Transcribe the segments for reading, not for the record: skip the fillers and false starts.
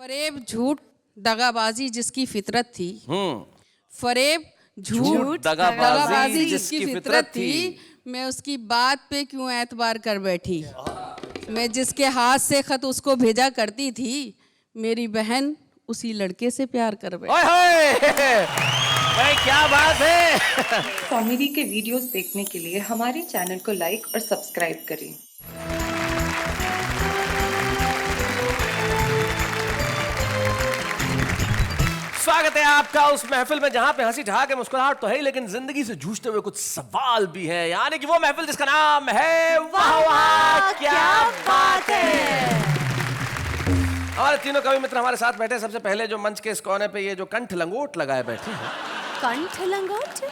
फरेब झूठ दगाबाजी जिसकी फितरत थी। फरेब झूठ दगाबाजी जिसकी फितरत थी, मैं उसकी बात पे क्यों एतबार कर बैठी। मैं जिसके हाथ से खत उसको भेजा करती थी, मेरी बहन उसी लड़के से प्यार कर बैठी। भाई क्या बात है। कॉमेडी के वीडियोस देखने के लिए हमारे चैनल को लाइक और सब्सक्राइब करें। स्वागत है आपका उस महफिल में जहां पे हंसी ठहाके मुस्कुराहट तो है ही, लेकिन जिंदगी से जूझते हुए कुछ सवाल भी हैं। यानी कि वो महफिल जिसका नाम है वाह वाह क्या बात है। हमारे तीनों कवि मित्र हमारे साथ बैठे। सबसे पहले जो मंच के इस कोने पे ये जो कंठ लंगोट लगाए बैठे हैं। कंठ लंगोट?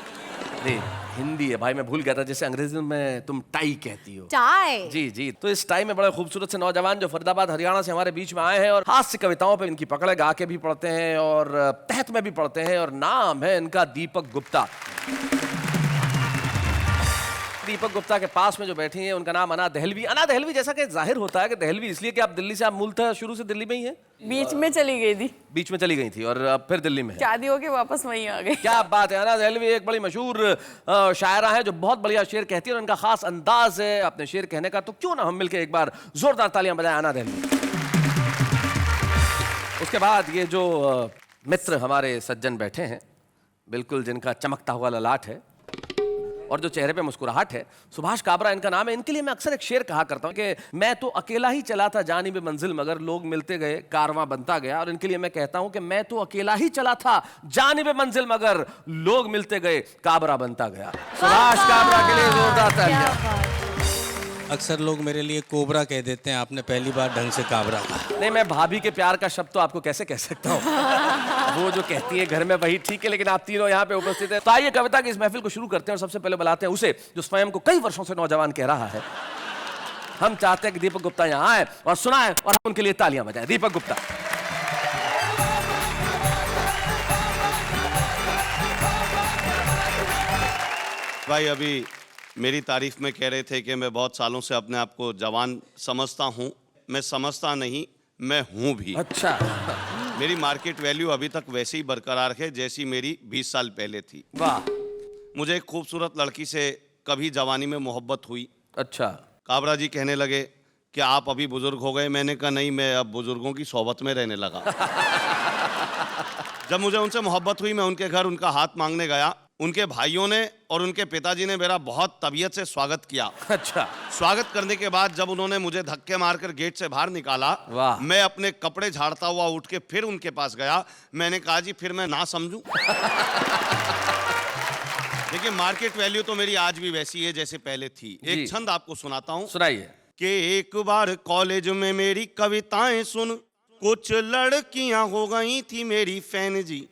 नहीं, हिंदी है भाई, मैं भूल गया था। जैसे अंग्रेजी में तुम टाई कहती हो। टाई? जी जी। तो इस टाई में बड़े खूबसूरत से नौजवान जो फरीदाबाद हरियाणा से हमारे बीच में आए हैं और हास्य कविताओं पे इनकी पकड़ है, गा के भी पढ़ते हैं और तहत में भी पढ़ते हैं। और नाम है इनका दीपक गुप्ता। दीपक गुप्ता के पास में जो बैठी हैं उनका नाम अना दहलवी। अना दहलवी, जैसा कि जाहिर होता है कि दहलवी इसलिए कि आप दिल्ली से, आप मूलतः शुरू से दिल्ली में ही हैं? बीच में चली गई थी। बीच में चली गई थी और अब फिर दिल्ली में है। शादी होके वापस वहीं आ गई। क्या बात है। अना दहलवी एक बड़ी मशहूर शायरा है जो बहुत बढ़िया शेर कहती है और उनका खास अंदाज है अपने शेर कहने का। तो क्यों ना हम मिलकर एक बार जोरदार तालियां बजाएं अना दहलवी। उसके बाद ये जो मित्र हमारे सज्जन बैठे हैं, बिल्कुल जिनका चमकता हुआ ललाट है और जो चेहरे पे मुस्कुराहट है, सुभाष काबरा इनका नाम है। इनके लिए मैं अक्सर एक शेर कहा करता हूं कि मैं तो अकेला ही चला था जानिब मंजिल मगर लोग मिलते गए कारवां बनता गया। और इनके लिए मैं कहता हूं कि मैं तो अकेला ही चला था जानिब मंजिल मगर लोग मिलते गए काबरा बनता गया। सुभाष काबरा के लिए जोरदार तालियां। अक्सर लोग मेरे लिए कोबरा कह देते हैं, आपने पहली बार ढंग से काबरा कहा। नहीं, मैं भाभी के प्यार का शब्द तो आपको कैसे कह सकता हूँ। वो जो कहती है घर में वही ठीक है, लेकिन आप तीनों यहाँ पे उपस्थित हैं। तो आइए कविता की इस महफिल को शुरू करते हैं और सबसे पहले बुलाते हैं उसे जो स्वयं को कई वर्षों से नौजवान कह रहा है। हम चाहते हैं कि दीपक गुप्ता यहाँ आए और सुनाए और हम उनके लिए तालियां बजाएं। दीपक गुप्ता। भाई अभी मेरी तारीफ में कह रहे थे कि मैं बहुत सालों से अपने आप को जवान समझता हूँ। मैं समझता नहीं, मैं हूँ भी। अच्छा। मेरी मार्केट वैल्यू अभी तक वैसे ही बरकरार है जैसी मेरी 20 साल पहले थी। वाह। मुझे एक खूबसूरत लड़की से कभी जवानी में मोहब्बत हुई। अच्छा। काबरा जी कहने लगे कि आप अभी बुजुर्ग हो गए। मैंने कहा नहीं, मैं अब बुजुर्गों की सोहबत में रहने लगा। जब मुझे उनसे मोहब्बत हुई, मैं उनके घर उनका हाथ मांगने गया। उनके भाइयों ने और उनके पिताजी ने मेरा बहुत तबीयत से स्वागत किया। अच्छा। स्वागत करने के बाद जब उन्होंने मुझे धक्के मारकर गेट से बाहर निकाला, वाह। मैं अपने कपड़े झाड़ता हुआ उठ के फिर उनके पास गया। मैंने कहा जी फिर मैं ना समझूं। देखिए, मार्केट वैल्यू तो मेरी आज भी वैसी है जैसे पहले थी। एक छंद आपको सुनाता हूं। सुनाइए। कि एक बार कॉलेज में मेरी कविताएं सुन कुछ लड़कियां हो गई थी मेरी फैन जी।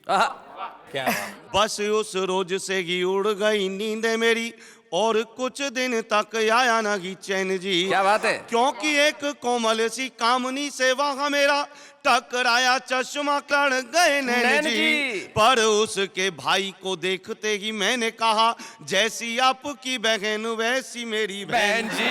क्या बस उस रोज से ही उड़ गई नींद मेरी और कुछ दिन तक आया ना ही चैन जी। क्या बात है। क्योंकि एक कोमल सी कामनी से वहां मेरा टकराया चश्मा कर गए नैन जी। पर उसके भाई को देखते ही मैंने कहा जैसी आपकी बहन वैसी मेरी बहन जी।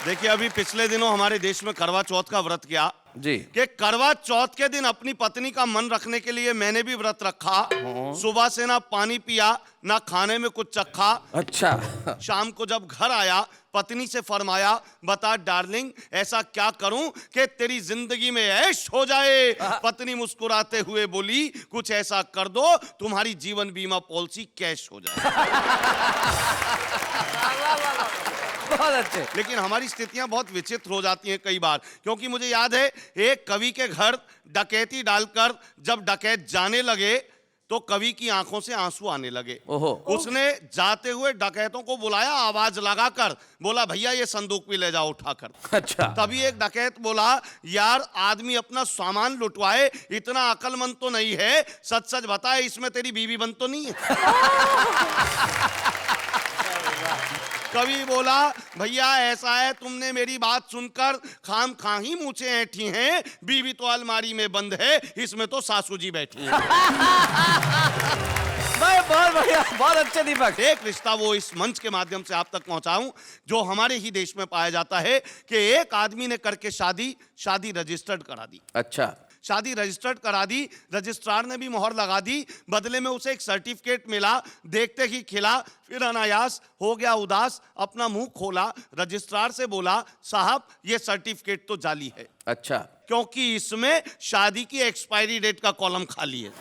देखिए, अभी पिछले दिनों हमारे देश में करवा चौथ का व्रत किया जी। कि करवा चौथ के दिन अपनी पत्नी का मन रखने के लिए मैंने भी व्रत रखा। सुबह से ना पानी पिया ना खाने में कुछ चखा। अच्छा। शाम को जब घर आया, पत्नी से फरमाया बता डार्लिंग ऐसा क्या करूं कि तेरी जिंदगी में ऐश हो जाए। पत्नी मुस्कुराते हुए बोली कुछ ऐसा कर दो तुम्हारी जीवन बीमा पॉलिसी कैश हो जाए। बहुत अच्छे। लेकिन हमारी स्थितियां बहुत विचित्र हो जाती हैं कई बार, क्योंकि मुझे याद है एक कवि के घर डकैती डालकर जब डकैत जाने लगे तो कवि की आंखों से आंसू आने लगे। उसने जाते हुए डकैतों को बुलाया, आवाज लगाकर बोला भैया ये संदूक भी ले जाओ उठाकर। अच्छा। तभी एक डकैत बोला यार आदमी अपना सामान लुटवाए इतना अकलमंद तो नहीं है, सच सच बताए इसमें तेरी बीवी बंद तो नहीं है। कवि बोला भैया ऐसा है तुमने मेरी बात सुनकर खाम खा ही मूछें ऐठी हैं, बीवी तो अलमारी में बंद है, इसमें तो सासू जी बैठी हैं। भाई बहुत बढ़िया, बहुत अच्छे दीपक। एक रिश्ता वो इस मंच के माध्यम से आप तक पहुंचाऊं जो हमारे ही देश में पाया जाता है कि एक आदमी ने करके शादी रजिस्टर्ड करा दी। अच्छा, शादी रजिस्टर्ड करा दी, रजिस्ट्रार ने भी मोहर लगा दी, बदले में उसे एक सर्टिफिकेट मिला, देखते ही खिला, फिर अनायास हो गया उदास, अपना मुंह खोला, रजिस्ट्रार से बोला साहब ये सर्टिफिकेट तो जाली है। अच्छा, क्योंकि इसमें शादी की एक्सपायरी डेट का कॉलम खाली है।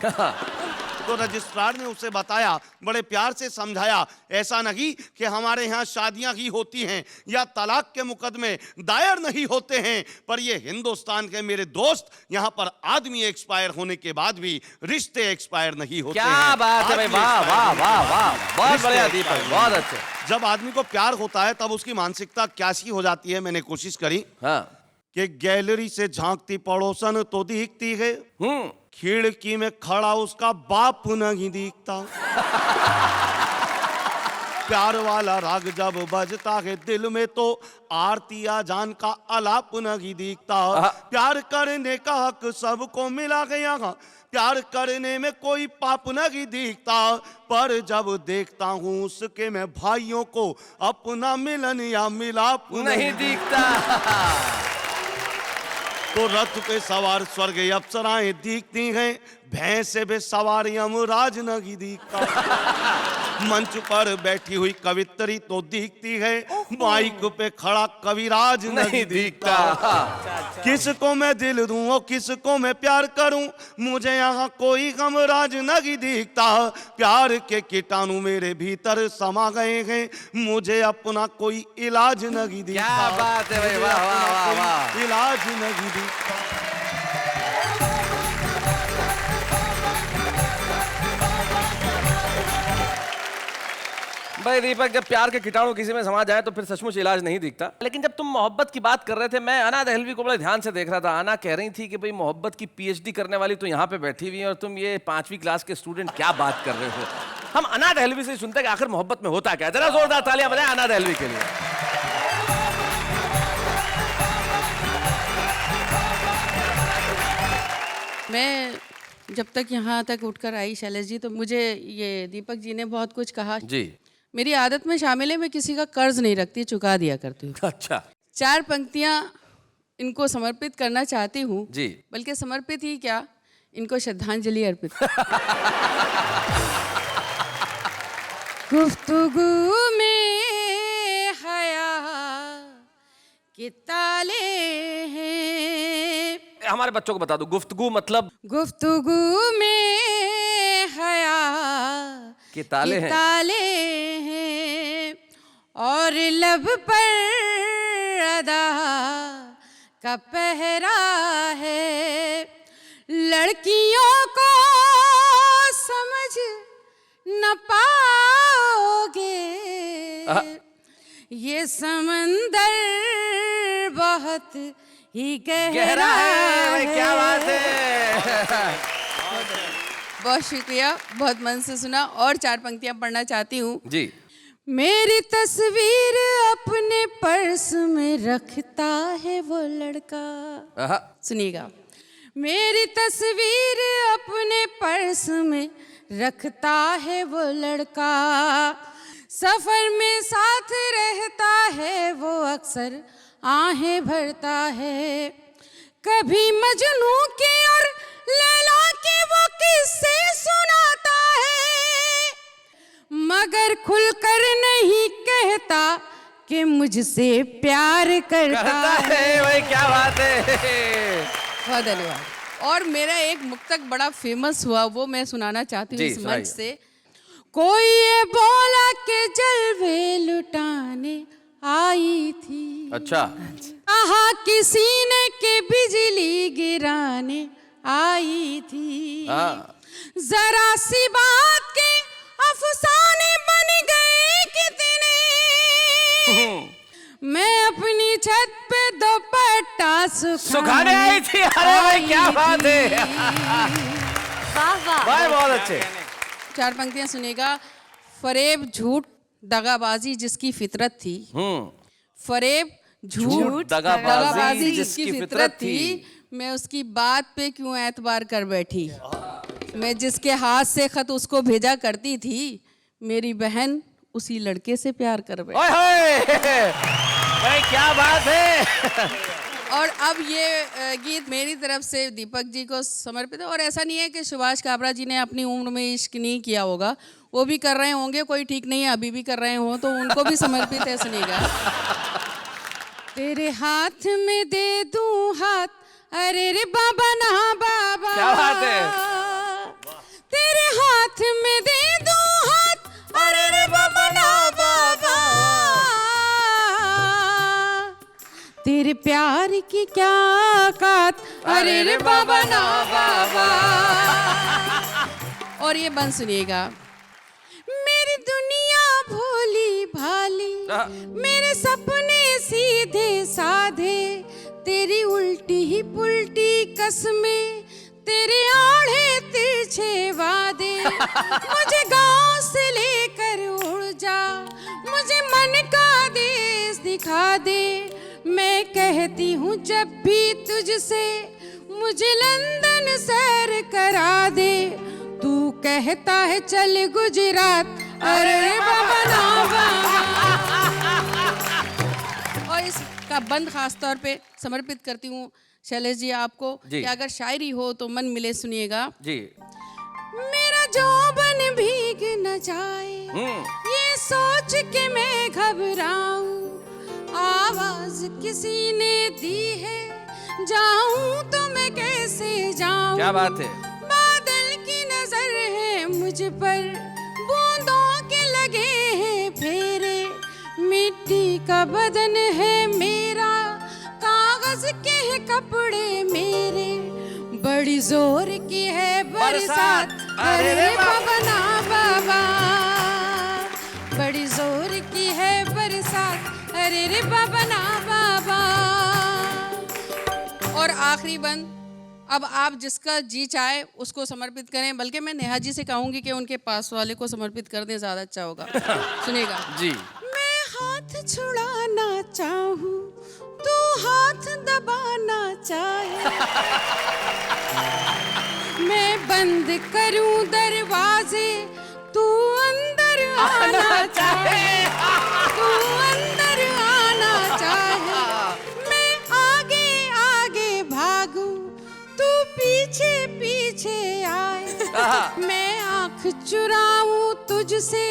तो रजिस्ट्रार ने उसे बताया, बड़े प्यार से समझाया, ऐसा नहीं कि हमारे यहाँ शादियां ही होती हैं या तलाक के मुकदमे दायर नहीं होते हैं, पर ये हिंदुस्तान के मेरे दोस्त, यहाँ पर आदमी एक्सपायर होने के बाद भी रिश्ते एक्सपायर नहीं होते हैं। क्या बात है भाई, वाह वाह वाह वाह, बहुत बढ़िया दीपक, बहुत अच्छे। जब आदमी को प्यार होता है तब उसकी मानसिकता कैसी हो जाती है, मैंने कोशिश करी हाँ, कि गैलरी से झांकती पड़ोसन तो दिखती है, खिड़की में खड़ा उसका बाप नहीं दिखता। प्यार वाला राग जब बजता है दिल में तो आरती आजान का आलाप नहीं दिखता। प्यार करने का हक सबको मिला गया, प्यार करने में कोई पाप नहीं दिखता, पर जब देखता हूँ उसके मैं भाइयों को अपना मिलन या मिलाप नहीं दिखता। तो रथ पे सवार स्वर्ग अप्सराएं दिखती हैं, भैंसे पे सवार यमराज नहीं दिखता। मंच पर बैठी हुई कवित्री तो दिखती है, माइक पे खड़ा कविराज नहीं दिखता। किसको मैं दिल दूं और किसको मैं प्यार करूं, मुझे यहाँ कोई गमराज नहीं दिखता। प्यार के कीटाणु मेरे भीतर समा गए हैं, मुझे अपना कोई इलाज नहीं दिखता। क्या बात है भाई, वाह वाह वाह वाह, इलाज नहीं दिखता। भाई दीपक, जब प्यार के कीटाणु किसी में समा जाए तो फिर सचमुच इलाज नहीं दिखता। लेकिन जब तुम मोहब्बत की बात कर रहे थे, मैं अना दहलवी को बड़े ध्यान से देख रहा था। अना कह रही थी कि भाई मोहब्बत की पीएचडी करने वाली तो यहाँ पे बैठी हुई है और तुम ये 5वीं क्लास के स्टूडेंट क्या बात कर रहे हो। हम अना दहलवी से सुनते हैं कि आखिर मोहब्बत में होता क्या। जरा जोरदार तालियां बजाएं अना दहलवी के लिए। मैं जब तक यहाँ तक उठकर आई शैलेश जी, तो मुझे ये दीपक जी ने बहुत कुछ कहा। जी, मेरी आदत में शामिल है, मैं किसी का कर्ज नहीं रखती, चुका दिया करती हूँ। अच्छा, 4 पंक्तियाँ इनको समर्पित करना चाहती हूँ जी, बल्कि समर्पित ही क्या, इनको श्रद्धांजलि अर्पित। गुफ्तगू में हया के ताले हैं। हमारे बच्चों को बता दो गुफ्तगू मतलब। गुफ्तगू में हया के ताले हैं, और लब पर अदा का पहरा है। लड़कियों को समझ न पाओगे, ये समंदर बहुत ही गहरा है। क्या बात है। बहुत शुक्रिया, बहुत मन से सुना। और 4 पंक्तियां पढ़ना चाहती हूँ जी। मेरी तस्वीर अपने पर्स में रखता है वो लड़का। सुनिएगा। मेरी तस्वीर अपने पर्स में रखता है वो लड़का, सफर में साथ रहता है वो अक्सर आहें भरता है। कभी मजनू के और लैला के वो किस्से सुनाता है, मगर खुलकर नहीं कहता कि मुझसे प्यार करता है। भाई क्या बात है। बहुत धन्यवाद। और मेरा एक मुक्तक बड़ा फेमस हुआ, वो मैं सुनाना चाहती हूँ इस मंच से। कोई ये बोला के जलवे लुटाने आई थी, अच्छा, कहा किसी ने के बिजली गिराने आई थी। जरा सी बात के अफसाने बन गए कितने, मैं अपनी छत पे दुपट्टा सुखाने आई थी। अरे भाई क्या बात है। वाह वाह, भाई बहुत अच्छे। 4 पंक्तियां सुनेगा। फरेब झूठ दगाबाजी जिसकी फितरत थी, फरेब झूठ दगाबाजी जिसकी फितरत थी, मैं उसकी बात पे क्यों एतबार कर बैठी। मैं जिसके हाथ से खत उसको भेजा करती थी, मेरी बहन उसी लड़के से प्यार कर बैठी। ओए होए! भाई क्या बात है। और अब ये गीत मेरी तरफ से दीपक जी को समर्पित है। और ऐसा नहीं है कि सुभाष काबरा जी ने अपनी उम्र में इश्क नहीं किया होगा, वो भी कर रहे होंगे, कोई ठीक नहीं है अभी भी कर रहे हो, तो उनको भी समर्पित है सुनिएगा। तेरे हाथ में दे दूं हाथ, अरे रे बाबा ना बाबा, क्या बात है। तेरे हाथ में दे दूं हाथ, अरे रे बाबा ना बाबा, तेरे प्यार की क्या औकात, अरे रे बाबा ना बाबा। और ये बंद सुनिएगा। मेरी दुनिया भोली भाली, मेरे सपने सीधे साधे, तेरी उल्टी ही पुल्टी कसमें, तेरे आड़े तिरछे वादे। मुझे गांव से लेकर उड़ जा, मुझे मन का देश दिखा दे। मैं कहती हूँ जब भी तुझसे, मुझे लंदन सैर करा दे। तू कहता है चल गुजरात, अरे बाबा ना बाबा। और इसका बंद खास तौर पे समर्पित करती हूँ शैलेश जी आपको, कि अगर शायरी हो तो मन मिले सुनिएगा जी। मेरा जौबन भीग न जाए, ये सोच के मैं घबराऊं। आवाज किसी ने दी है, जाऊं तो मैं कैसे जाऊं। क्या बात है। बादल की नजर है मुझ पर, बूंदों के लगे हैं फेरे। मिट्टी का बदन है मेरा, कागज के हैं कपड़े मेरे। बड़ी जोर की है बरसात, अरे रे बाबा ना बाबा। बड़ी जोर की है बरसात, अरे रे बाबा ना बाबा। और आखिरी बंद, अब आप जिसका जी चाहे उसको समर्पित करें, बल्कि मैं नेहा जी से कहूंगी कि उनके पास वाले को समर्पित कर दें, ज्यादा अच्छा होगा। सुनिएगा जी। मैं हाथ छुड़ाना चाहूं, तू हाथ दबाना चाहे। मैं बंद करूं दरवाजे, तू अंदर आना चाहे। तू अंदर आना चाहे। मैं आगे आगे भागूं, तू पीछे पीछे आए। मैं आँख चुराऊं तुझसे,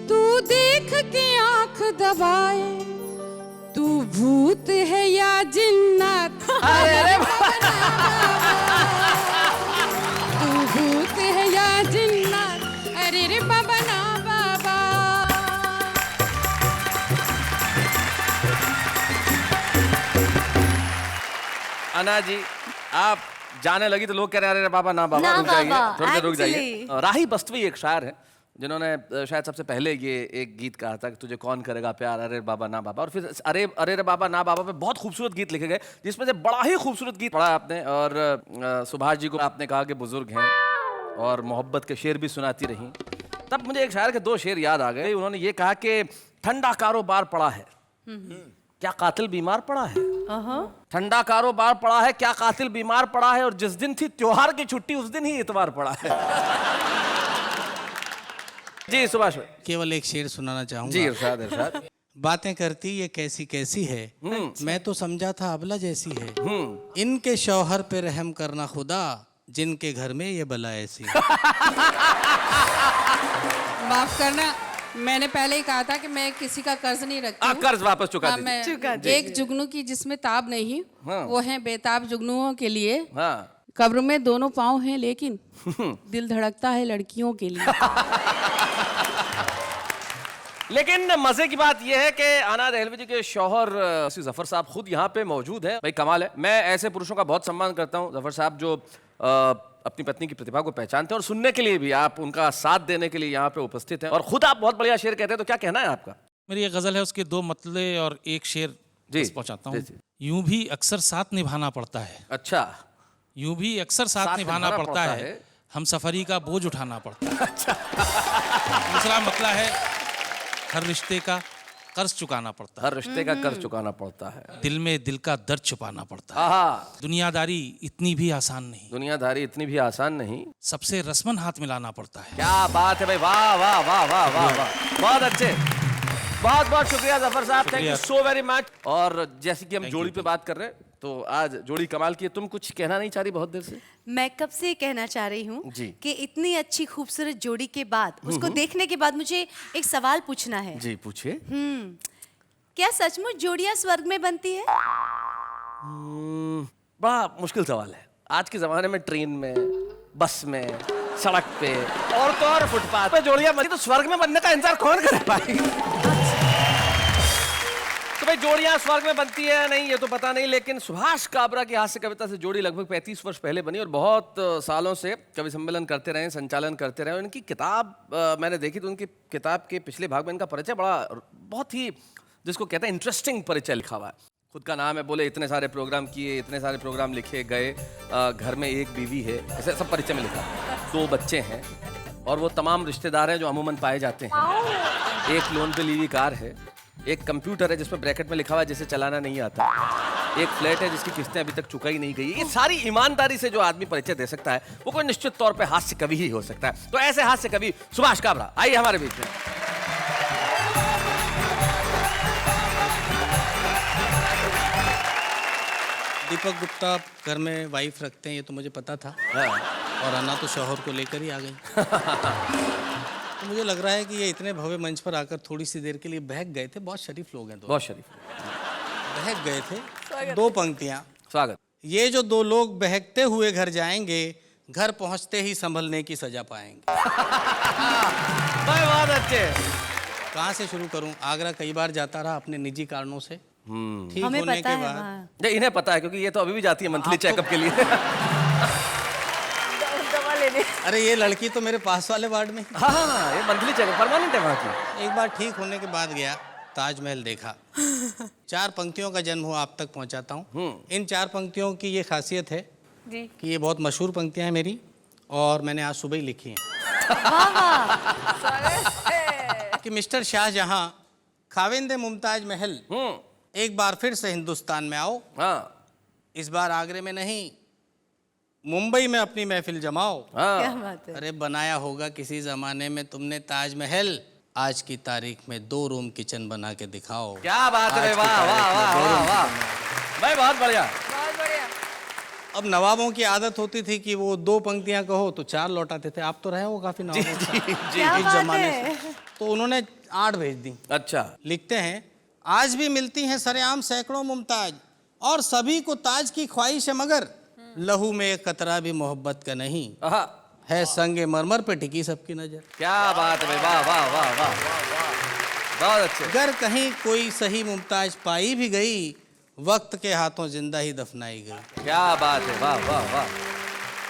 तू देख के आँख दबाए। तू भूत है या जिन्नात, अरे तू भूत है या जिन्नात, अरे रे बाबा ना बाबा। अना जी, आप जाने लगी तो लोग कह रहे हैं अरे बाबा ना बाबा, ना रुक जाइए, बाबा, थोड़ी देर रुक जाइए। actually। राही बस्तवी एक शायर है जिन्होंने शायद सबसे पहले ये एक गीत कहा था कि तुझे कौन करेगा प्यार, अरे बाबा ना बाबा। और फिर अरे अरे रे बाबा ना बाबा पे बहुत खूबसूरत गीत लिखे गए, जिसमें से बड़ा ही खूबसूरत गीत पढ़ा आपने। और सुभाष जी को आपने कहा कि बुजुर्ग हैं और मोहब्बत के शेर भी सुनाती रहीं। तब मुझे एक शायर के दो शेर याद आ गए। उन्होंने ये कहा कि ठंडा कारोबार पड़ा है, क्या कातिल बीमार पड़ा है। ठंडा कारोबार पड़ा है, क्या कातिल बीमार पड़ा है। और जिस दिन थी त्योहार की छुट्टी, उस दिन ही इतवार पड़ा है। जी सुभाष भाई, केवल एक शेर सुनाना चाहूंगा। जी इरशाद इरशाद। बातें करती ये कैसी कैसी है, मैं तो समझा था अबला जैसी है। इनके शौहर पे रहम करना खुदा, जिनके घर में ये बला ऐसी है। माफ करना, मैंने पहले ही कहा था कि मैं किसी का कर्ज नहीं रखती हूँ। कर्ज वापस चुका दीजिए। एक जुगनू की जिसमें ताब नहीं, वो है बेताब जुगनुओं के लिए। हाँ। कब्र में दोनों पाँव हैं लेकिन दिल धड़कता है लड़कियों के लिए। लेकिन मजे की बात यह है कि आना दहलवी जी के शौहर जफर साहब खुद यहाँ पे मौजूद हैं। भाई कमाल है। मैं ऐसे पुरुषों का बहुत सम्मान करता हूँ जफर साहब, जो अपनी पत्नी की प्रतिभा को पहचानते हैं और सुनने के लिए भी, आप उनका साथ देने के लिए यहाँ पे उपस्थित हैं। और खुद आप बहुत बढ़िया शेर कहते हैं, तो क्या कहना है आपका। मेरी एक गजल है, उसके दो मतले और एक शेर पहुंचाता हूँ। यूं भी अक्सर साथ निभाना पड़ता है। अच्छा। यूं भी अक्सर साथ निभाना पड़ता है, हम सफरी का बोझ उठाना पड़ता है। दूसरा मतला है, हर रिश्ते का कर्ज चुकाना पड़ता है, हर रिश्ते का कर्ज चुकाना पड़ता है। दिल में दिल का दर्द छुपाना पड़ता है। आहा, दुनियादारी इतनी भी आसान नहीं, दुनियादारी इतनी भी आसान नहीं। सबसे रस्मन हाथ मिलाना पड़ता है। क्या बात है भाई, वाह वाह वाह वाह वाह वाह, बहुत अच्छे, बहुत बहुत शुक्रिया जफर साहब, thank you so very much. और जैसे कि हम जोड़ी पे बात कर रहे हैं, तो आज जोड़ी कमाल की है। तुम कुछ कहना नहीं चाह रही बहुत देर से? मैं कब से कहना चाह रही हूँ जी। कि इतनी अच्छी खूबसूरत जोड़ी के बाद, उसको देखने के बाद मुझे एक सवाल पूछना है। जी पूछिए। क्या सचमुच जोड़ियां स्वर्ग में बनती है? बड़ा मुश्किल सवाल है। आज के जमाने में ट्रेन में, बस में, सड़क पे और तो और फुटपाथ पे जोड़ियां बनती, तो स्वर्ग में बनने का इंतजार कौन करे भाई? तो भाई जोड़ियां स्वर्ग में बनती है नहीं ये तो पता नहीं, लेकिन सुभाष काबरा की हास्य कविता से जोड़ी लगभग 35 वर्ष पहले बनी और बहुत सालों से कवि सम्मेलन करते रहे, संचालन करते रहे। उनकी किताब मैंने देखी तो उनकी किताब के पिछले भाग में इनका परिचय बड़ा, बहुत ही जिसको कहते हैं इंटरेस्टिंग परिचय लिखा हुआ है। खुद का नाम है, बोले इतने सारे प्रोग्राम किए, इतने सारे प्रोग्राम लिखे गए, घर में एक बीवी है, ऐसे सब परिचय में लिखा। 2 बच्चे हैं और वो तमाम रिश्तेदार हैं जो अमूमन पाए जाते हैं। एक लोन पे ली हुई कार है, एक कंप्यूटर है जिसमें ब्रैकेट में लिखा हुआ है जिसे चलाना नहीं आता, एक फ्लैट है जिसकी किस्तें अभी तक चुकाई नहीं गई। ये सारी ईमानदारी से जो आदमी परिचय दे सकता है वो कोई निश्चित तौर पे हास्य कवि ही हो सकता है। तो ऐसे हास्य कवि सुभाष काबरा आइए हमारे बीच में। दीपक गुप्ता घर में वाइफ रखते हैं, ये तो मुझे पता था। हाँ। और अन्ना तो शौहर को लेकर ही आ गई। तो मुझे लग रहा है कि ये इतने भव्य मंच पर आकर थोड़ी सी देर के लिए बहक गए थे। बहुत शरीफ लोग हैं दो, बहुत शरीफ, बहक गए थे। 2 पंक्तियां। स्वागत। ये जो 2 लोग बहकते हुए घर जाएंगे, घर पहुंचते ही संभलने की सजा पाएंगे। बहुत अच्छे। कहाँ से शुरू करूं? आगरा कई बार जाता रहा अपने निजी कारणों से। ठीक हमें होने पता के है बाद वहाँ। नहीं, इन्हें पता है क्योंकि ये तो अभी भी जाती है मंथली चेकअप के लिए। अरे ये लड़की तो मेरे पास वाले वार्ड में। हाँ, ये मंथली चेकअप परमानेंट है वहाँ की। एक बार ठीक होने के बाद गया, ताजमहल देखा। 4 पंक्तियों का जन्म हुआ, आप तक पहुंचाता हूँ। इन 4 पंक्तियों की ये खासियत है जी। कि ये बहुत मशहूर पंक्तियां हैं मेरी, और मैंने आज सुबह ही लिखी हैं। कि मिस्टर शाहजहां, खाविंदे मुमताज महल, एक बार फिर से हिंदुस्तान में आओ। हाँ, इस बार आगरे में नहीं, मुंबई में अपनी महफिल जमाओ। क्या बात है। अरे बनाया होगा किसी जमाने में तुमने ताजमहल, आज की तारीख में 2 रूम किचन बना के दिखाओ। क्या बात है, आज की वाह वाह तारीख में वाह 2 रूम वाह किचन। भाई, बहुत बढ़िया। अब नवाबों की आदत होती थी कि वो 2 पंक्तियां कहो तो 4 लौटाते थे। आप तो रहे हो काफी नवाबों के साथ क्या इस बात जमाने है। से, तो उन्होंने 8 भेज दी। अच्छा, लिखते हैं, आज भी मिलती हैं सरेआम सैकड़ों मुमताज, और सभी को ताज की ख्वाहिश है, मगर लहू में एक कतरा भी मोहब्बत का नहीं आहा, है, संगे मरमर पे टिकी सबकी नजर। क्या बात है भाई, वाह वाह वाह वाह, बहुत अच्छे। अगर कहीं कोई सही मुमताज पाई भी गई, वक्त के हाथों जिंदा ही दफनाई गई। क्या बात है, वाह वाह वाह।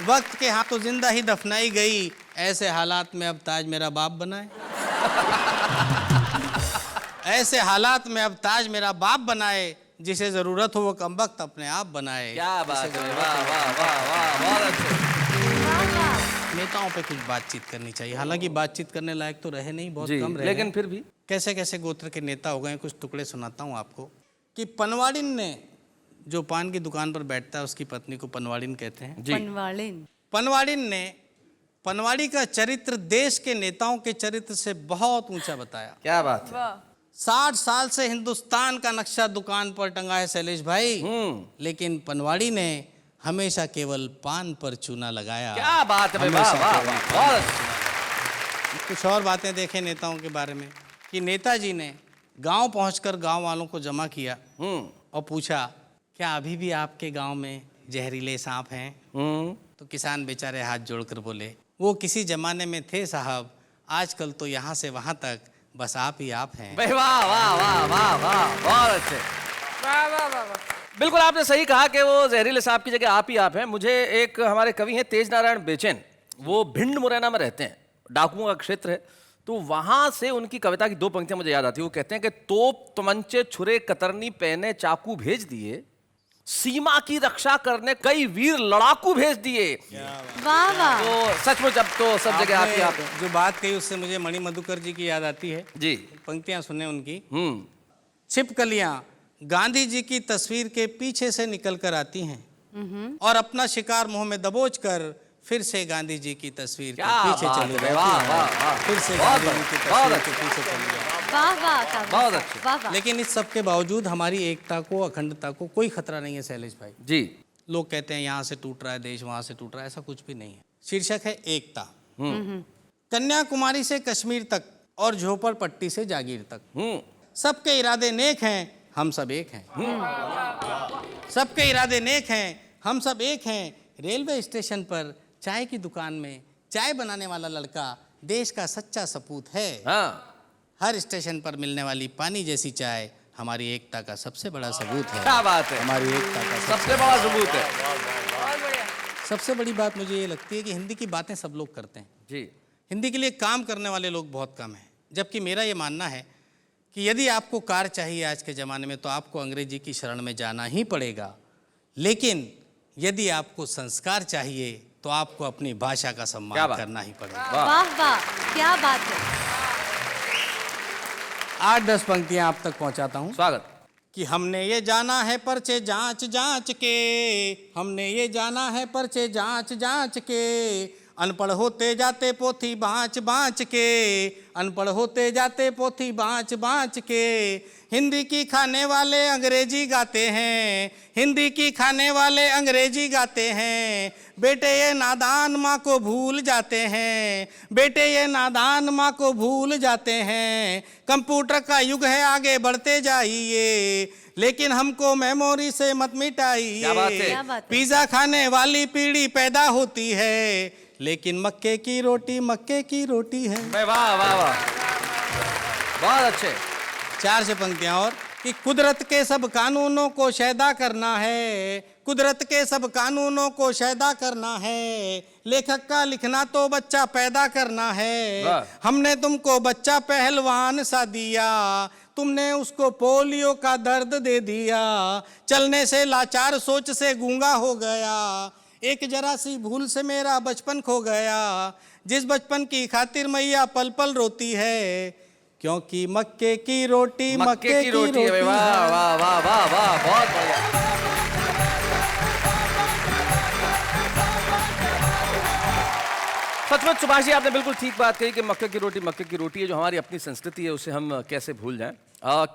वक्त के हाथों जिंदा ही दफनाई गई, ऐसे हालात में अब ताज मेरा बाप बनाए। ऐसे हालात में अब ताज मेरा बाप बनाए, जिसे जरूरत हो वो कमबख्त अपने आप बनाए। क्या बात है, वाह वाह वाह वाह, बहुत अच्छे। नेताओं पे कुछ बातचीत करनी चाहिए, हालांकि बातचीत करने लायक तो रहे नहीं, बहुत जी, कम रहे लेकिन हैं। फिर भी कैसे कैसे गोत्र के नेता हो गए, कुछ टुकड़े सुनाता हूँ आपको। कि पनवाड़िन ने, जो पान की दुकान पर बैठता है उसकी पत्नी को पनवाड़िन कहते हैं। जी, पनवाड़िन। पनवाड़िन ने पनवाड़ी का चरित्र देश के नेताओं के चरित्र से बहुत ऊंचा बताया। क्या बात है। 60 साल से हिंदुस्तान का नक्शा दुकान पर टंगा है शैलेश भाई, लेकिन पनवाड़ी ने हमेशा केवल पान पर चूना लगाया। क्या बात है भाई, वाह हमेशा वाह केवल वाह, बहुत अच्छे। कुछ और बातें देखें नेताओं के बारे में। कि नेताजी ने गांव पहुंचकर गांव वालों को जमा किया और पूछा, क्या अभी भी आपके गांव में जहरीले सांप हैं? तो किसान बेचारे हाथ जोड़कर बोले, वो किसी जमाने में थे साहब, आजकल तो यहाँ से वहाँ तक बस आप ही आप हैं। भाई वाह वाह वाह वाह वाह, बहुत अच्छे। वाह वाह वाह वाह। बिल्कुल आपने सही कहा कि वो जहरीले सांप की जगह आप ही आप हैं। मुझे एक हमारे कवि हैं तेज नारायण बेचैन, वो भिंड मुरैना में रहते हैं, डाकुओं का क्षेत्र है, तो वहां से उनकी कविता की 2 पंक्तियां मुझे याद आती है। वो कहते हैं कि तोप तमंचे छुरे कतरनी पहने चाकू भेज दिए, सीमा की रक्षा करने कई वीर लड़ाकू भेज दिए। वाह वाह। तो सचमुच अब तो सब जगह आप ही आप हैं। जो बात कही उससे मुझे मणि मधुकर जी की याद आती है। जी, पंक्तियां सुने उनकी। छिपकलियां गांधी जी की तस्वीर के पीछे से निकल कर आती हैं और अपना शिकार मुंह में दबोच कर फिर से गांधी जी की तस्वीर के क्या पीछे बात चली है, जाती वाह, हैं। वाह, वाह। फिर से बहुत गांधी जी की बहुत तस्वीर के पीछे चली जाती हैं। वाह वाह काव्य बहुत साहब, अच्छे। वाह वाह। लेकिन इस सब के बावजूद हमारी एकता को, अखंडता को कोई खतरा नहीं है शैलेश भाई। जी। लोग कहते हैं यहाँ से टूट रहा है देश, वहां से टूट रहा है, ऐसा कुछ भी नहीं है। शीर्षक है एकता। कन्याकुमारी से कश्मीर तक और झोपड़पट्टी से जागीर तक, सबके इरादे नेक हैं, हम सब एक हैं। सबके इरादे नेक हैं, हम सब एक हैं। रेलवे स्टेशन पर चाय की दुकान में चाय बनाने वाला लड़का देश का सच्चा सपूत है। हाँ, हर स्टेशन पर मिलने वाली पानी जैसी चाय हमारी एकता का सबसे बड़ा सबूत है। क्या बात है, हमारी एकता का सबसे बड़ा सबूत है। सबसे बड़ी बात मुझे ये लगती है कि हिंदी की बातें सब लोग करते हैं, जी। हिंदी के लिए काम करने वाले लोग बहुत कम हैं। जबकि मेरा ये मानना है कि यदि आपको कार चाहिए आज के ज़माने में तो आपको अंग्रेजी की शरण में जाना ही पड़ेगा, लेकिन यदि आपको संस्कार चाहिए तो आपको अपनी भाषा का क्या सम्मान बात? करना ही पड़ेगा। वाह वाह, क्या बात है। 8-10 पंक्तियां आप तक पहुंचाता हूं स्वागत। कि हमने ये जाना है पर्चे जांच जांच के, हमने ये जाना है पर्चे जांच जांच के, अनपढ़ होते जाते पोथी बाँच बाँच के, अनपढ़ होते जाते पोथी बाँच बाँच के। हिंदी की खाने वाले अंग्रेजी गाते हैं, हिंदी की खाने वाले अंग्रेजी गाते हैं। बेटे ये नादान माँ को भूल जाते हैं, बेटे ये नादान माँ को भूल जाते हैं। कंप्यूटर का युग है आगे बढ़ते जाइए, लेकिन हमको मेमोरी से मत मिटाइए। क्या बात है? क्या बात है? पिज़्ज़ा खाने वाली पीढ़ी पैदा होती है, लेकिन मक्के की रोटी है। वाह वाह वाह, बहुत अच्छे। 4 से पंक्तियां और कि कुदरत के सब कानूनों को शैदा करना है, कुदरत के सब कानूनों को शैदा करना है। लेखक का लिखना तो बच्चा पैदा करना है। वाह। हमने तुमको बच्चा पहलवान सा दिया, तुमने उसको पोलियो का दर्द दे दिया। चलने से लाचार, सोच से गूंगा हो गया, एक जरा सी भूल से मेरा बचपन खो गया। जिस बचपन की खातिर मैया पल पल रोती है, क्योंकि मक्के की रोटी मक्के की रोटी है। वाह वाह वाह वाह वाह, बहुत बढ़िया। सचमुच सुभाष जी, आपने बिल्कुल ठीक बात कही कि मक्के की रोटी है। जो हमारी अपनी संस्कृति है उसे हम कैसे भूल जाएं।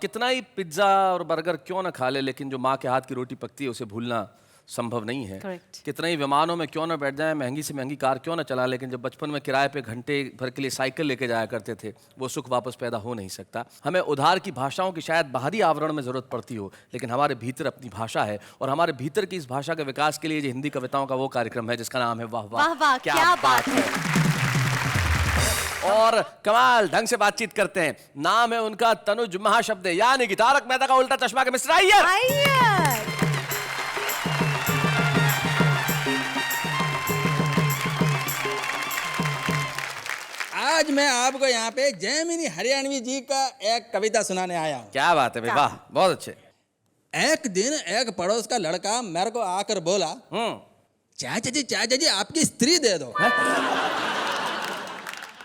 कितना ही पिज्ज़ा और बर्गर क्यों ना खा ले, लेकिन जो माँ के हाथ की रोटी पकती है उसे भूलना संभव नहीं है। Correct. कितना ही विमानों में क्यों ना बैठ जाए, महंगी से महंगी कार क्यों ना चला, लेकिन जब बचपन में किराए पे घंटे भर के लिए साइकिल लेके जाया करते थे, वो सुख वापस पैदा हो नहीं सकता। हमें उधार की भाषाओं की शायद बाहरी आवरण में ज़रूरत पड़ती हो, लेकिन हमारे भीतर अपनी भाषा है, और हमारे भीतर की इस भाषा के विकास के लिए जो हिंदी कविताओं का वो कार्यक्रम है जिसका नाम है वाह वाह वाह, क्या बात है। और कमाल ढंग से बातचीत करते हैं। नाम है उनका तनुज महाशब्द, यानी कि तारक मेहता का उल्टा चश्मा के मिस्टर अय्यर। अय्यर। आज मैं आपको यहाँ पे जैमिनी हरियाणवी जी का एक कविता सुनाने आया हूँ। क्या बात है भाई, वाह, बहुत अच्छे। एक दिन एक पड़ोस का लड़का मेरे को आकर बोला, चाचा जी आपकी स्त्री दे दो।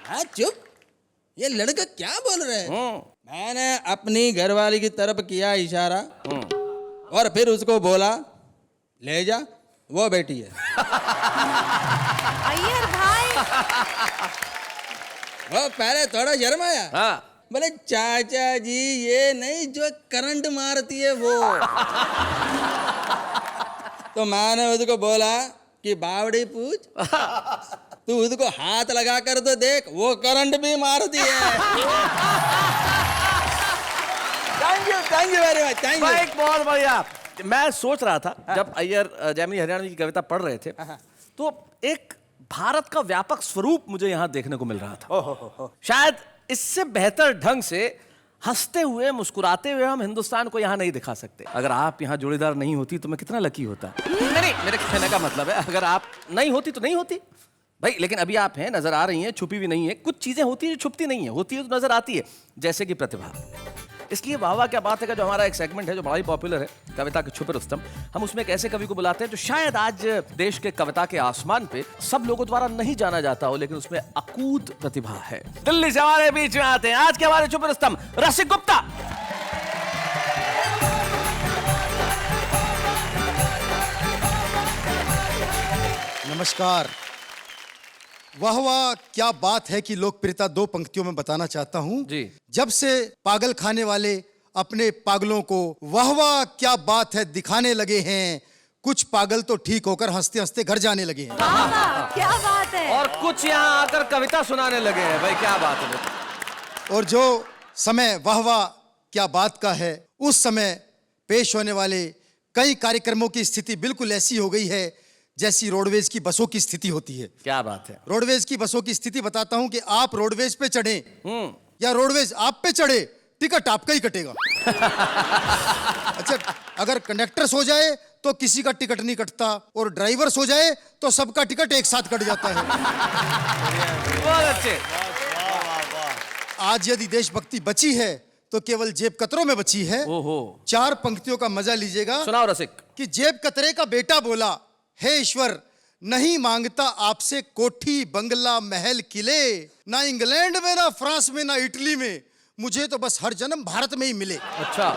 हाँ चुप, ये लड़का क्या बोल रहे हैं? मैंने अपनी घरवाली की तरफ किया इशारा और फिर उसको बोला, ले जा, वो बेटी है। अय्यर भाई, वो पहले थोड़ा शर्माया, हाँ। बोले चाचा जी ये नहीं जो करंट मारती है वो। तो मैंने उसको बोला कि बावड़ी पूछ, तू उसको हाथ लगा कर तो देख, वो करंट भी मारती है। Thank you very much, thank you. बहुत बढ़िया। मैं सोच रहा था जब अय्यर जैमिनी हरियाणवी की कविता पढ़ रहे थे, तो एक भारत का व्यापक स्वरूप मुझे यहाँ देखने को मिल रहा था। शायद इससे बेहतर ढंग से हंसते हुए मुस्कुराते हुए हम हिंदुस्तान को यहाँ नहीं दिखा सकते। अगर आप यहाँ जोड़ीदार नहीं होती तो मैं कितना लकी होता। नहीं, मेरे कहने का मतलब है अगर आप नहीं होती तो नहीं होती भाई, लेकिन अभी आप हैं, नजर आ रही हैं, छुपी भी नहीं है। कुछ चीजें होती है जो छुपती नहीं है, होती है तो नजर आती है, जैसे कि प्रतिभा। इसलिए वाह वाह क्या बात है का जो हमारा एक सेगमेंट है जो बड़ा ही पॉपुलर है, कविता के छुपे रुस्तम, हम उसमें एक ऐसे कवि को बुलाते हैं जो शायद आज देश के कविता के आसमान पे सब लोगों द्वारा नहीं जाना जाता हो, लेकिन उसमें अकूत प्रतिभा है। दिल्ली से हमारे बीच में आते हैं आज के हमारे छुपे रुस्तम, रसिक गुप्ता। नमस्कार। वाह वाह, क्या बात है कि लोकप्रियता 2 पंक्तियों में बताना चाहता हूं। जी। जब से पागल खाने वाले अपने पागलों को वाह वाह क्या बात है दिखाने लगे हैं, कुछ पागल तो ठीक होकर हंसते हंसते घर जाने लगे हैं। वाह वाह, क्या बात है। और कुछ यहाँ आकर कविता सुनाने लगे हैं। भाई क्या बात है। और जो समय वाह वाह क्या बात का है, उस समय पेश होने वाले कई कार्यक्रमों की स्थिति बिल्कुल ऐसी हो गई है जैसी रोडवेज की बसों की स्थिति होती है। क्या बात है। रोडवेज की बसों की स्थिति बताता हूं कि आप रोडवेज पे चढ़े या रोडवेज आप पे चढ़े, टिकट आपका ही कटेगा। अच्छा, अगर कंडक्टर सो जाए तो किसी का टिकट नहीं कटता, और ड्राइवर सो जाए तो सबका टिकट एक साथ कट जाता है। बहुत अच्छे। आज यदि देशभक्ति बची है तो केवल जेब कतरों में बची है। ओहो। 4 पंक्तियों का मजा लीजिएगा। सुनाओ रसिक। कि जेब कतरे का बेटा बोला, हे ईश्वर, नहीं मांगता आपसे कोठी बंगला महल किले, ना इंग्लैंड में ना फ्रांस में ना इटली में, मुझे तो बस हर जन्म भारत में ही मिले। अच्छा।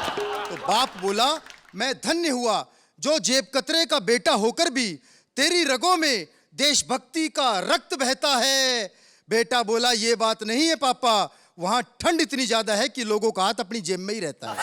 तो बाप बोला, मैं धन्य हुआ जो जेब कतरे का बेटा होकर भी तेरी रगों में देशभक्ति का रक्त बहता है। बेटा बोला, ये बात नहीं है पापा, वहां ठंड इतनी ज्यादा है कि लोगों का हाथ अपनी जेब में ही रहता है।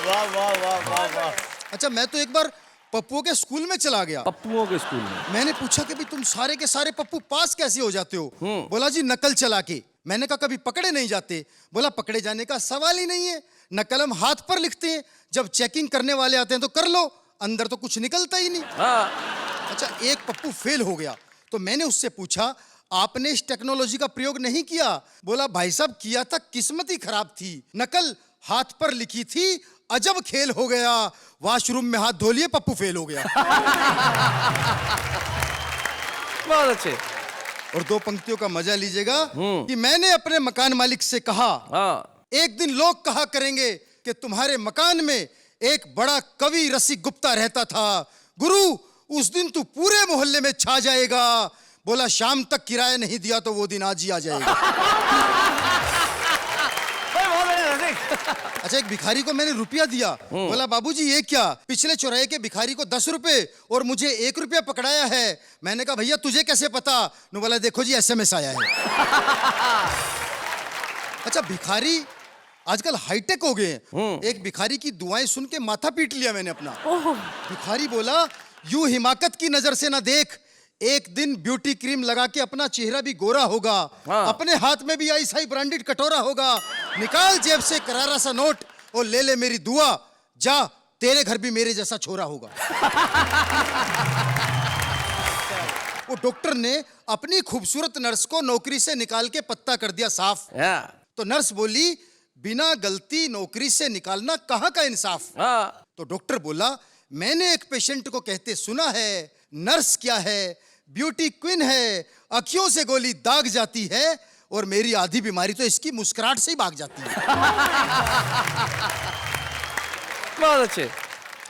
वाह वाह वाह वाह वाह। अच्छा, मैं तो एक बार पप्पुओं के स्कूल में चला गया। पप्पुओं के स्कूल में? मैंने पूछा कि भाई तुम सारे के सारे पप्पू पास कैसे हो जाते हो? बोला जी नकल चला के। मैंने कहा कभी पकड़े नहीं जाते? बोला पकड़े जाने का सवाल ही नहीं है, नकल हम हाथ पर लिखते हैं, जब चेकिंग करने वाले आते हैं तो कर लो, अंदर तो कुछ निकलता ही नहीं। अच्छा, एक पप्पू फेल हो गया तो मैंने उससे पूछा, आपने इस टेक्नोलॉजी का प्रयोग नहीं किया? बोला भाई साहब किया था, किस्मत ही खराब थी, नकल हाथ पर लिखी थी, अजब खेल हो गया, वॉशरूम में हाथ धो लिए, पप्पू फेल हो गया। बहुत अच्छे। और 2 पंक्तियों का मजा लीजिएगा कि मैंने अपने मकान मालिक से कहा, एक दिन लोग कहा करेंगे कि तुम्हारे मकान में एक बड़ा कवि रसिक गुप्ता रहता था, गुरु उस दिन तू पूरे मोहल्ले में छा जाएगा। बोला शाम तक किराया नहीं दिया तो वो दिन आज ही आ जाएगा। अच्छा, एक भिखारी को मैंने रुपया दिया, बोला बाबूजी ये क्या? पिछले चौराहे के भिखारी को 10 रुपए और मुझे 1 रुपया पकड़ाया है। मैंने कहा भैया तुझे कैसे पता? नु बोला देखो जी SMS आया है। अच्छा, भिखारी आजकल हाईटेक हो गए हैं। एक भिखारी की दुआएं सुन के माथा पीट लिया मैंने अपना। भिखारी बोला, यूं हिमाकत की नजर से ना देख, एक दिन ब्यूटी क्रीम लगा के अपना चेहरा भी गोरा होगा, अपने हाथ में भी ऐसा ही ब्रांडेड कटोरा होगा, निकाल जेब से करारा सा नोट और ले ले मेरी दुआ, जा तेरे घर भी मेरे जैसा छोरा होगा। वो डॉक्टर ने अपनी खूबसूरत नर्स को नौकरी से निकाल के पत्ता कर दिया साफ। तो नर्स बोली, बिना गलती नौकरी से निकालना कहाँ का इंसाफ? तो डॉक्टर बोला, मैंने एक पेशेंट को कहते सुना है, नर्स क्या है, ब्यूटी क्वीन है, अखियों से गोली दाग जाती है, और मेरी आधी बीमारी तो इसकी मुस्कुराहट से ही भाग जाती है। बहुत अच्छे।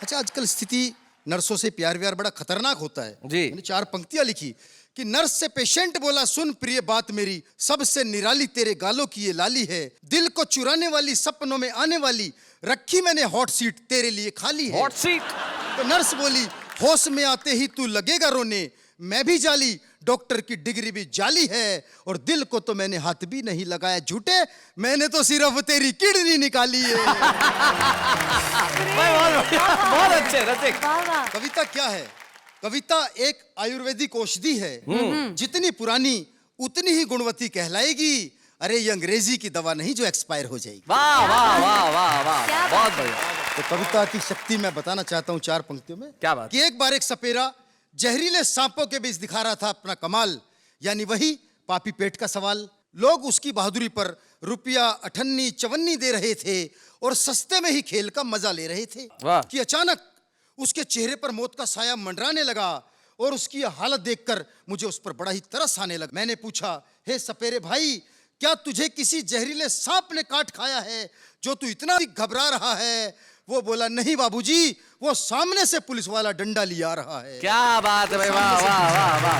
अच्छा, आजकल स्थिति नर्सों से प्यार व्यार बड़ा खतरनाक होता है जी। मैंने 4 पंक्तियां लिखी कि नर्स से पेशेंट बोला, सुन प्रिय बात मेरी, सबसे निराली तेरे गालों की ये लाली है, दिल को चुराने वाली, सपनों में आने वाली, रखी मैंने हॉट सीट तेरे लिए खाली है। Hot seat? तो नर्स बोली, होश में आते ही तू लगेगा रोने, मैं भी जाली, डॉक्टर की डिग्री भी जाली है, और दिल को तो मैंने हाथ भी नहीं लगाया झूठे, मैंने तो सिर्फ तेरी किडनी निकाली है। बहुत अच्छे रसिक। कविता क्या है? कविता एक आयुर्वेदिक औषधि है, जितनी पुरानी उतनी ही गुणवती कहलाएगी। अरे ये अंग्रेजी की दवा नहीं जो एक्सपायर हो जाएगी। वाह वाह वाह वाह वाह, बहुत बढ़िया। तो कविता की शक्ति मैं बताना चाहता हूँ 4 पंक्तियों में। क्या बात? कि एक बार एक सपेरा जहरीले सांपों के बीच दिखा रहा था अपना कमाल, यानी वही पापी पेट का सवाल। लोग उसकी बहादुरी पर रुपया 58-54 दे रहे थे और सस्ते में ही खेल का मजा ले रहे थे कि अचानक उसके चेहरे पर मौत का साया मंडराने लगा, और उसकी हालत देखकर मुझे उस पर बड़ा ही तरस आने लगा। मैंने पूछा, हे सपेरे भाई, क्या तुझे किसी जहरीले सांप ने काट खाया है जो तू इतना घबरा रहा है? वो बोला, नहीं बाबूजी, वो सामने से पुलिस वाला डंडा लिया रहा है। क्या बात है भाई, वाह वाह वाह वाह।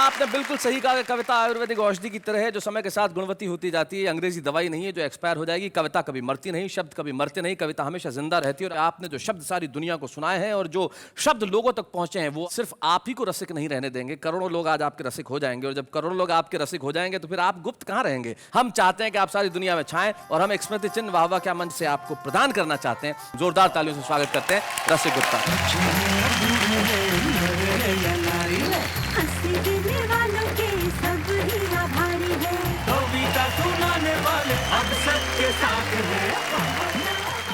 आपने बिल्कुल सही कहा कि कविता आयुर्वेदिक औषधि की तरह है जो समय के साथ गुणवती होती जाती है। अंग्रेजी दवाई नहीं है जो एक्सपायर हो जाएगी। कविता कभी मरती नहीं, शब्द कभी मरते नहीं, कविता हमेशा जिंदा रहती है। और आपने जो शब्द सारी दुनिया को सुनाए हैं और जो शब्द लोगों तक पहुंचे हैं वो सिर्फ आप ही को रसिक नहीं रहने देंगे। करोड़ों लोग आज आपके रसिक हो जाएंगे और जब करोड़ों लोग आपके रसिक हो जाएंगे तो फिर आप गुप्त कहाँ रहेंगे। हम चाहते हैं कि आप सारी दुनिया में छाएं और हम एक स्मृति चिन्ह वाह वाह क्या मंच से आपको प्रदान करना चाहते हैं। जोरदार तालियों से स्वागत करते हैं रसिक गुप्ता।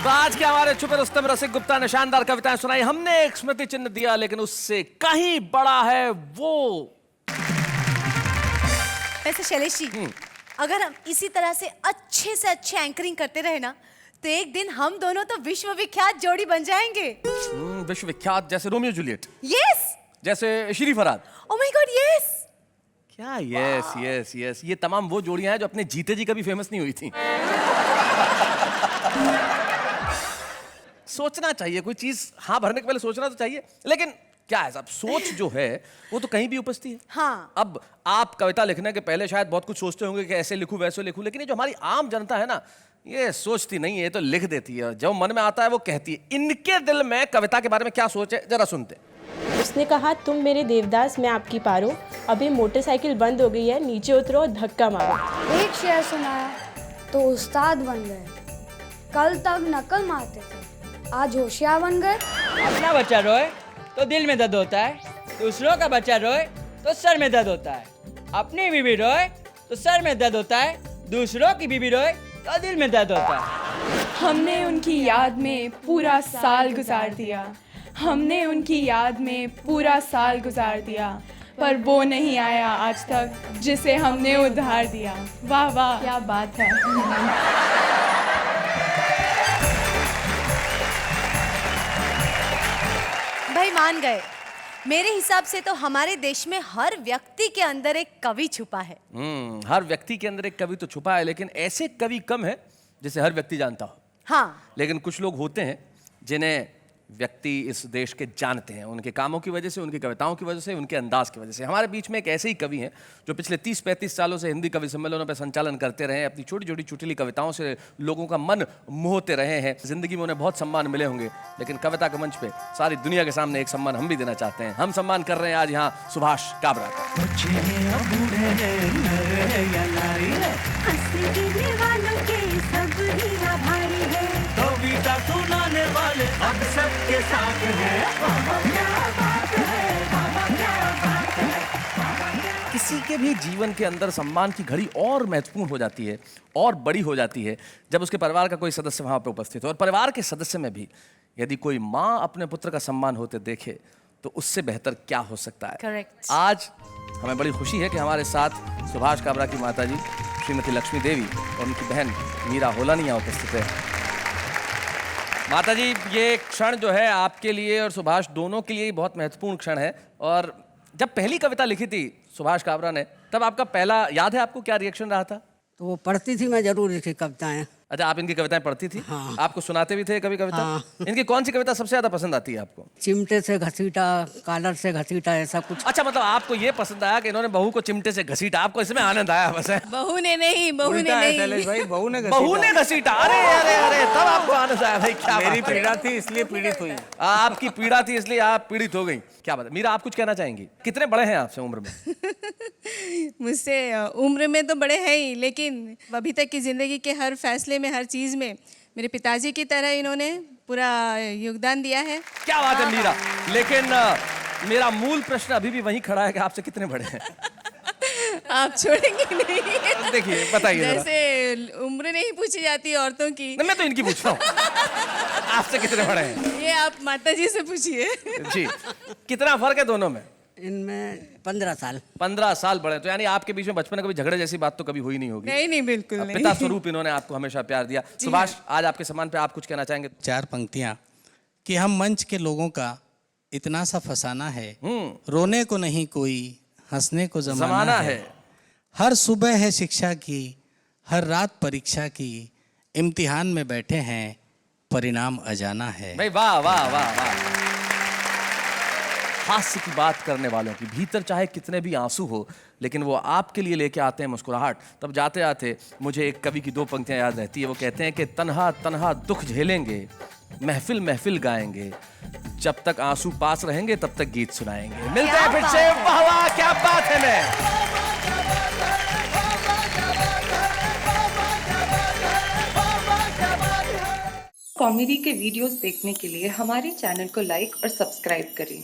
आज के हमारे छुपे रुस्तम रसिक गुप्ता ने शानदार कविताएं सुनाई। हमने एक स्मृति चिन्ह दिया लेकिन उससे कहीं बड़ा है वो। वैसे शैलेश जी, अगर हम इसी तरह से अच्छे एंकरिंग करते रहे ना तो एक दिन हम दोनों तो विश्वविख्यात जोड़ी बन जाएंगे। विश्वविख्यात जैसे रोमियो जूलियट। यस। जैसे Shri Farhad. Oh my God yes. क्या यस यस यस, ये तमाम वो जोड़ियां हैं जो अपने जीते जी कभी फेमस नहीं हुई थी। सोचना चाहिए कोई चीज हाँ भरने के पहले सोचना तो चाहिए, लेकिन क्या है साहब, सोच जो है वो तो कहीं भी उपजती है। हाँ। अब आप कविता लिखने के पहले शायद बहुत कुछ सोचते होंगे कि ऐसे लिखूं वैसे लिखूं, लेकिन ये जो हमारी आम जनता है ना ये सोचती नहीं है, ये तो लिख देती है। जो मन में आता है वो कहती है। इनके दिल में कविता के बारे में क्या सोच है जरा सुनते। उसने कहा तुम मेरे देवदास मैं आपकी पारो, अभी मोटरसाइकिल बंद हो गई है, नीचे उतरो धक्का मारो। एक शेर सुनाया तो उस्ताद बन गए, कल तक नकल मारते थे आज होशियार बन गए। अपना बच्चा रोए तो दिल में दर्द होता है, दूसरों का बच्चा रोए तो सर में दर्द होता है। अपनी बीवी रोए तो सर में दर्द होता है, दूसरों की बीवी रोए तो दिल में दर्द होता है। हमने उनकी याद में पूरा साल गुजार दिया, हमने उनकी याद में पूरा साल गुजार दिया, पर वो नहीं आया आज तक जिसे हमने उधार दिया। वाह वाह क्या बात है। भाई मान गए। मेरे हिसाब से तो हमारे देश में हर व्यक्ति के अंदर एक कवि छुपा है। हर व्यक्ति के अंदर एक कवि तो छुपा है, लेकिन ऐसे कवि कम है जिसे हर व्यक्ति जानता हो। हाँ। लेकिन कुछ लोग होते हैं जिन्हें व्यक्ति इस देश के जानते हैं, उनके कामों की वजह से, उनकी कविताओं की वजह से, उनके अंदाज की वजह से। हमारे बीच में एक ऐसे ही कवि हैं जो पिछले 30-35 सालों से हिंदी कवि सम्मेलनों पर संचालन करते रहे हैं, अपनी छोटी छोटी चुटली कविताओं से लोगों का मन मोहते रहे हैं। जिंदगी में उन्हें बहुत सम्मान मिले होंगे, लेकिन कविता के मंच पे सारी दुनिया के सामने एक सम्मान हम भी देना चाहते हैं। हम सम्मान कर रहे हैं आज यहाँ सुभाष काबरा का। सुनाने वाले अब सबके साथ हैं। किसी के भी जीवन के अंदर सम्मान की घड़ी और महत्वपूर्ण हो जाती है और बड़ी हो जाती है जब उसके परिवार का कोई सदस्य वहां पर उपस्थित हो। और परिवार के सदस्य में भी यदि कोई माँ अपने पुत्र का सम्मान होते देखे तो उससे बेहतर क्या हो सकता है। करेक्ट। आज हमें बड़ी खुशी है कि हमारे साथ सुभाष काबरा की माताजी श्रीमती लक्ष्मी देवी और उनकी बहन मीरा होलानी उपस्थित है। माताजी, ये क्षण जो है आपके लिए और सुभाष दोनों के लिए ही बहुत महत्वपूर्ण क्षण है। और जब पहली कविता लिखी थी सुभाष काबरा ने, तब आपका पहला याद है आपको क्या रिएक्शन रहा था? तो वो पढ़ती थी, मैं जरूर लिखी कविताएं। अच्छा, आप इनकी कविताएं पढ़ती थी? हाँ। आपको सुनाते भी थे कभी कविता? हाँ। इनकी कौन सी कविता सबसे ज्यादा पसंद आती है आपको? चिमटे से घसीटा, कॉलर से घसीटा, ऐसा कुछ। अच्छा, मतलब आपको ये पसंद आया कि इन्होंने बहू को चिमटे से घसीटा, आपको इसमें आनंद आया बस है? बहू ने नहीं, बहू ने नहीं, भाई बहू ने घसीटा। अरे अरे अरे, तब आपको आनंद आया भाई। क्या मेरी पीड़ा थी इसलिए पीड़ित हुई। आपकी पीड़ा थी इसलिए आप पीड़ित हो गई। क्या बात है। मीरा, आप कुछ कहना चाहेंगी? कितने बड़े हैं आपसे उम्र में? मुझसे उम्र में तो बड़े हैं ही, लेकिन अभी तक की जिंदगी के हर फैसले में, हर चीज में मेरे पिताजी की तरह इन्होंने पूरा योगदान दिया है। क्या बात है मीरा। लेकिन मेरा मूल प्रश्न अभी भी वहीं खड़ा है कि आपसे कितने बड़े हैं? आप छोड़ेंगे नहीं? देखिए, बताइए जरा। जैसे उम्र नहीं पूछी जाती औरतों की। मैं तो इनकी पूछ रहा हूँ। आपसे कितने बड़े हैं? ये आप माताजी से पूछिए। जी, कितना फर्क है दोनों में? इनमें 15 साल। 15 साल बड़े। तो यानी आपके बीच में बचपन में कभी झगड़े जैसी बात तो कभी हुई नहीं होगी? नहीं नहीं, बिल्कुल नहीं। पिता स्वरूप इन्होंने आपको हमेशा प्यार दिया। सुभाष, आज आपके सम्मान पे आप कुछ कहना चाहेंगे? 4 पंक्तियां कि हम मंच के लोगों का इतना सा फसाना है, रोने को नहीं कोई, हंसने को जमाना है। हर सुबह है शिक्षा की, हर रात परीक्षा की, इम्तिहान में बैठे हैं, परिणाम अजाना है। भाई वाह वाह वाह वाह। हास्य की बात करने वालों की, भीतर चाहे कितने भी आंसू हो लेकिन वो आपके लिए लेके आते हैं मुस्कुराहट। तब जाते आते मुझे एक कवि की 2 पंक्तियां याद रहती है। वो कहते हैं कि तन्हा तन्हा दुख झेलेंगे, महफिल महफिल गाएंगे, जब तक आंसू पास रहेंगे तब तक गीत सुनाएंगे। मिलते हैं फिर से। वाह वाह, क्या बात है। मैं कॉमेडी के वीडियोस देखने के लिए हमारे चैनल को लाइक और सब्सक्राइब करें।